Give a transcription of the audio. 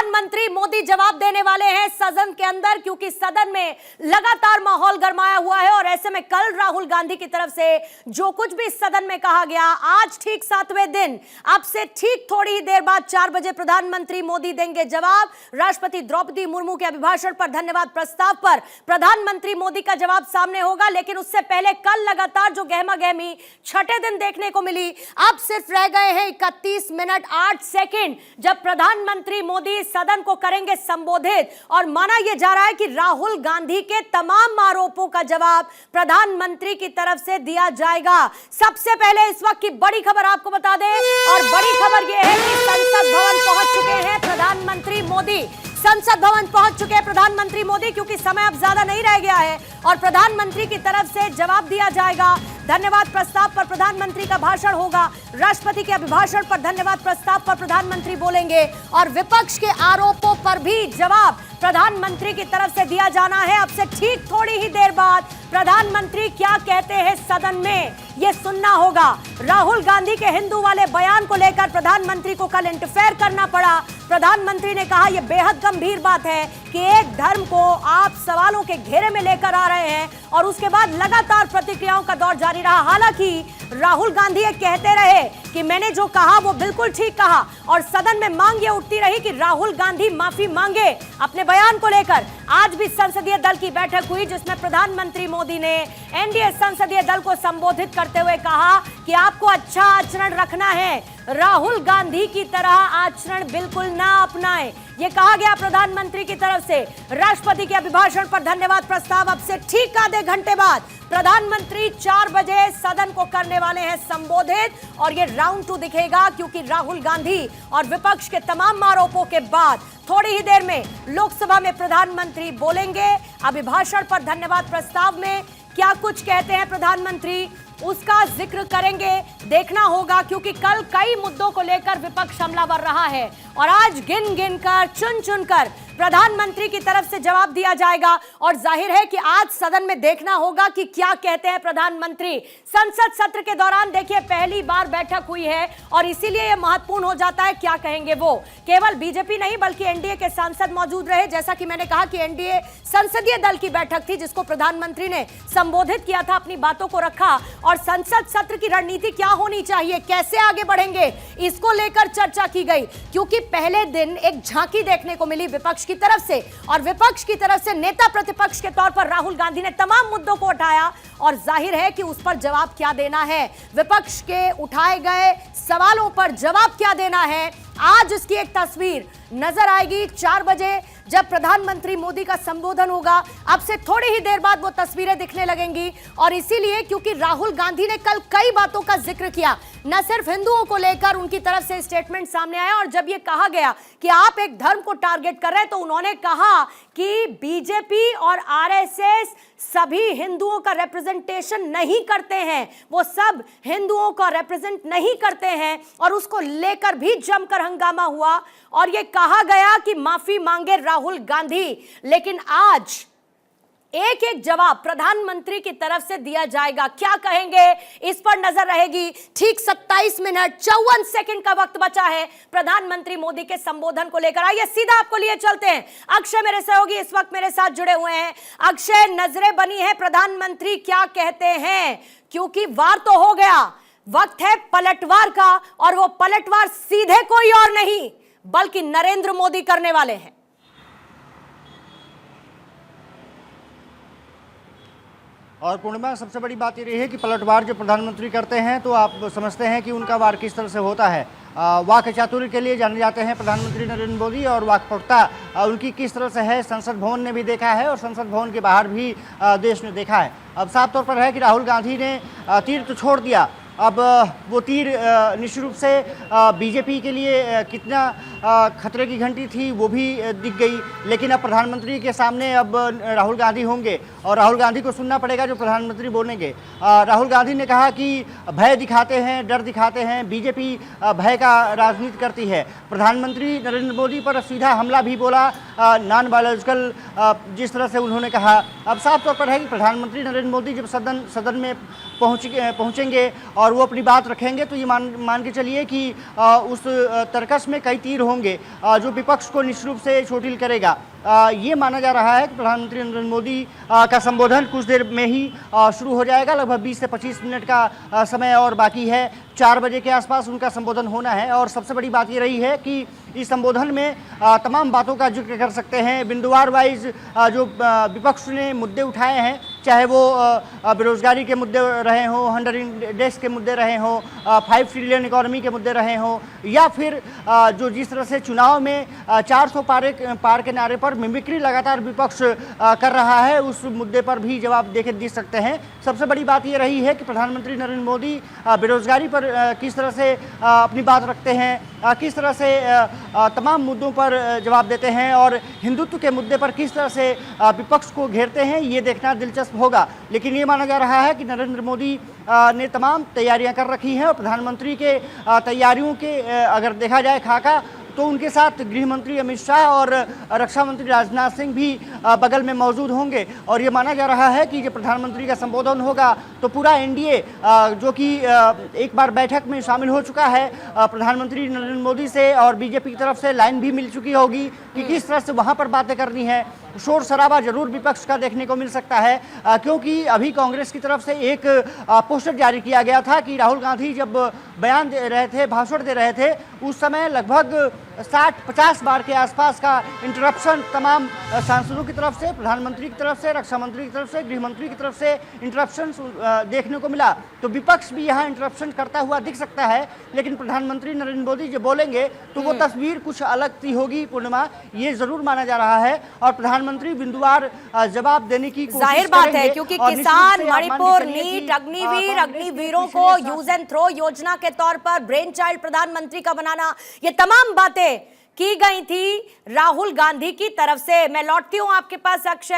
प्रधानमंत्री मोदी जवाब देने वाले हैं सदन के अंदर, क्योंकि सदन में लगातार माहौल गरमाया हुआ है। और ऐसे में कल राहुल गांधी की तरफ से जो कुछ भी सदन में कहा गया, आज ठीक 7वें दिन, अब से ठीक थोड़ी ही देर बाद 4 बजे प्रधानमंत्री मोदी देंगे जवाब। राष्ट्रपति द्रौपदी मुर्मू के अभिभाषण पर धन्यवाद प्रस्ताव पर प्रधानमंत्री मोदी का जवाब सामने होगा। लेकिन उससे पहले कल लगातार जो गहमा गहमी छठे दिन देखने को मिली, अब सिर्फ रह गए हैं 31 मिनट 8 सेकंड जब प्रधानमंत्री मोदी सदन को करेंगे संबोधित। और माना यह जा रहा है कि राहुल गांधी के तमाम आरोपों का जवाब प्रधानमंत्री की तरफ से दिया जाएगा। सबसे पहले इस वक्त की बड़ी खबर आपको बता दें, और बड़ी खबर यह है कि संसद भवन पहुंच चुके हैं प्रधानमंत्री मोदी। संसद भवन पहुंच चुके हैं प्रधानमंत्री मोदी, क्योंकि समय अब ज्यादा नहीं रह गया है और प्रधानमंत्री की तरफ से जवाब दिया जाएगा। धन्यवाद प्रस्ताव पर प्रधानमंत्री का भाषण होगा। राष्ट्रपति के अभिभाषण पर धन्यवाद प्रस्ताव पर प्रधानमंत्री बोलेंगे और विपक्ष के आरोपों पर भी जवाब प्रधानमंत्री की तरफ से दिया जाना है। अब से ठीक थोड़ी ही देर बाद प्रधानमंत्री क्या कहते हैं सदन में, यह सुनना होगा। राहुल गांधी के हिंदू वाले बयान को लेकर प्रधानमंत्री को कल इंटरफेयर करना पड़ा। प्रधानमंत्री ने कहा यह बेहद गंभीर बात है कि एक धर्म को आप सवालों के घेरे में लेकर आ रहे हैं, और उसके बाद लगातार प्रतिक्रियाओं का दौर जारी रहा। हालांकि राहुल गांधी ये कहते रहे कि मैंने जो कहा वो बिल्कुल ठीक कहा, और सदन में मांग ये उठती रही कि राहुल गांधी माफी मांगे अपने बयान को लेकर। आज भी संसदीय दल की बैठक हुई, जिसमें प्रधानमंत्री मोदी ने एनडीए संसदीय दल को संबोधित करते हुए कहा कि आपको अच्छा आचरण रखना है, राहुल गांधी की तरह आचरण बिल्कुल ना अपनाएं, ये कहा गया प्रधानमंत्री की तरफ से। राष्ट्रपति के अभिभाषण पर धन्यवाद प्रस्ताव अब से ठीक आधे घंटे बाद प्रधानमंत्री 4 बजे सदन को करने वाले हैं संबोधित, और ये राउंड 2 दिखेगा, क्योंकि राहुल गांधी और विपक्ष के तमाम आरोपों के बाद थोड़ी ही देर में लोकसभा में प्रधानमंत्री बोलेंगे। अभिभाषण पर धन्यवाद प्रस्ताव में क्या कुछ कहते हैं प्रधानमंत्री, उसका जिक्र करेंगे, देखना होगा, क्योंकि कल कई मुद्दों को लेकर विपक्ष हमलावर रहा है और आज गिन गिन कर चुन चुन कर प्रधानमंत्री की तरफ से जवाब दिया जाएगा। और जाहिर है कि आज सदन में देखना होगा कि क्या कहते हैं प्रधानमंत्री। संसद सत्र के दौरान देखिए पहली बार बैठक हुई है, और इसीलिए यह महत्वपूर्ण हो जाता है क्या कहेंगे वो। केवल बीजेपी नहीं बल्कि एनडीए के सांसद मौजूद रहे। जैसा कि मैंने कहा कि एनडीए संसदीय दल की बैठक थी, जिसको प्रधानमंत्री ने संबोधित किया था, अपनी बातों को रखा, और संसद सत्र की रणनीति क्या होनी चाहिए, कैसे आगे बढ़ेंगे, इसको लेकर चर्चा की गई। क्योंकि पहले दिन एक झांकी देखने को मिली विपक्ष की तरफ से, और विपक्ष की तरफ से नेता प्रतिपक्ष के तौर पर राहुल गांधी ने तमाम मुद्दों को उठाया, और जाहिर है कि उस पर जवाब क्या देना है, विपक्ष के उठाए गए सवालों पर जवाब क्या देना है। आज इसकी एक तस्वीर नजर आएगी 4 बजे जब प्रधानमंत्री मोदी का संबोधन होगा। अब से थोड़ी ही देर बाद वो तस्वीरें दिखने लगेंगी, और इसीलिए क्योंकि राहुल गांधी ने कल कई बातों का जिक्र किया, न सिर्फ हिंदुओं को लेकर उनकी तरफ से स्टेटमेंट सामने आया, और जब ये कहा गया कि आप एक धर्म को टारगेट कर रहे हैं, तो उन्होंने कहा कि बीजेपी और आरएसएस सभी हिंदुओं का रिप्रेजेंटेशन नहीं करते हैं, वो सब हिंदुओं का रिप्रेजेंट नहीं करते हैं, और उसको लेकर भी जमकर हंगामा हुआ, और यह कहा गया कि माफी मांगे राहुल गांधी। लेकिन आज एक एक जवाब प्रधानमंत्री की तरफ से दिया जाएगा। क्या कहेंगे इस पर नजर रहेगी। ठीक 27 मिनट 54 सेकंड का वक्त बचा है प्रधानमंत्री मोदी के संबोधन को लेकर। आइए सीधा आपको लिए चलते हैं। अक्षय मेरे सहयोगी इस वक्त मेरे साथ जुड़े हुए हैं। अक्षय, नजरें बनी है प्रधानमंत्री क्या कहते हैं, क्योंकि वार तो हो गया, वक्त है पलटवार का, और वो पलटवार सीधे कोई और नहीं बल्कि नरेंद्र मोदी करने वाले हैं। और पूर्णिमा, सबसे बड़ी बात ये रही है कि पलटवार जो प्रधानमंत्री करते हैं, तो आप समझते हैं कि उनका वार किस तरह से होता है। वाक चातुर्य के लिए जाने जाते हैं प्रधानमंत्री नरेंद्र मोदी, और वाकपटुता उनकी किस तरह से है संसद भवन ने भी देखा है, और संसद भवन के बाहर भी देश ने देखा है। अब साफ तौर पर है कि राहुल गांधी ने तीर तो छोड़ दिया, अब वो तीर निश्चित रूप से बीजेपी के लिए कितना खतरे की घंटी थी वो भी दिख गई। लेकिन अब प्रधानमंत्री के सामने अब राहुल गांधी होंगे, और राहुल गांधी को सुनना पड़ेगा जो प्रधानमंत्री बोलेंगे। राहुल गांधी ने कहा कि भय दिखाते हैं, डर दिखाते हैं, बीजेपी भय का राजनीति करती है। प्रधानमंत्री नरेंद्र मोदी पर सीधा हमला भी बोला, नॉन बायोलॉजिकल जिस तरह से उन्होंने कहा। अब साफ तौर पर है कि प्रधानमंत्री नरेंद्र मोदी जब सदन में पहुँचेंगे और वो अपनी बात रखेंगे, तो ये मान के चलिए कि उस तर्कस में कई तीर होंगे जो विपक्ष को निश्चित रूप से चोटिल करेगा। ये माना जा रहा है कि प्रधानमंत्री नरेंद्र मोदी का संबोधन कुछ देर में ही शुरू हो जाएगा। लगभग 20 से 25 मिनट का समय और बाकी है। 4 बजे के आसपास उनका संबोधन होना है और सबसे बड़ी बात ये रही है कि इस संबोधन में तमाम बातों का जिक्र कर सकते हैं। बिंदुवार वाइज जो विपक्ष ने मुद्दे उठाए हैं, चाहे वो बेरोजगारी के मुद्दे रहे हों, 100 इंडेक्स के मुद्दे रहे हों, 5 ट्रिलियन इकोनॉमी के मुद्दे रहे हों, या फिर जो जिस तरह से चुनाव में 400 पार के नारे पर मिमिक्री लगातार विपक्ष कर रहा है, उस मुद्दे पर भी जवाब दे सकते हैं। सबसे बड़ी बात ये रही है कि प्रधानमंत्री नरेंद्र मोदी बेरोजगारी पर किस तरह से अपनी बात रखते हैं, किस तरह से तमाम मुद्दों पर जवाब देते हैं और हिंदुत्व के मुद्दे पर किस तरह से विपक्ष को घेरते हैं, ये देखना दिलचस्प होगा। लेकिन ये माना जा रहा है कि नरेंद्र मोदी ने तमाम तैयारियां कर रखी हैं और प्रधानमंत्री के तैयारियों के अगर देखा जाए खाका, तो उनके साथ गृह मंत्री अमित शाह और रक्षा मंत्री राजनाथ सिंह भी बगल में मौजूद होंगे। और ये माना जा रहा है कि जब प्रधानमंत्री का संबोधन होगा तो पूरा एनडीए जो कि एक बार बैठक में शामिल हो चुका है, प्रधानमंत्री नरेंद्र मोदी से और बीजेपी की तरफ से लाइन भी मिल चुकी होगी कि किस तरह से वहाँ पर बातें करनी है। शोर शराबा जरूर विपक्ष का देखने को मिल सकता है, क्योंकि अभी कांग्रेस की तरफ से एक पोस्टर जारी किया गया था कि राहुल गांधी जब बयान दे रहे थे, भाषण दे रहे थे, उस समय लगभग 60-50 बार के आसपास का इंटरप्शन तमाम सांसदों की तरफ से, प्रधानमंत्री की तरफ से, रक्षा मंत्री की तरफ से, गृह मंत्री की तरफ से इंटरप्शन देखने को मिला। तो विपक्ष भी यहाँ इंटरप्शन करता हुआ दिख सकता है, लेकिन प्रधानमंत्री नरेंद्र मोदी जब बोलेंगे तो वो तस्वीर कुछ अलग सी होगी। पूर्णिमा, ये जरूर माना जा रहा है और प्रधानमंत्री बिंदुवार जवाब देने की कोशिश जाहिर बात है, करेंगे। क्योंकि और किसान, निश्चित रूप से आप मान के मणिपुर, चलिए कि नीट, अग्निवीर, कांग्रेस अग्निवीरों के को पिछले यूज एंड थ्रो योजना के तौर पर ब्रेन चाइल्ड प्रधानमंत्री का बनाना, ये तमाम बातें की गई थी राहुल गांधी की तरफ से। मैं लौटती हूं आपके पास अक्षय।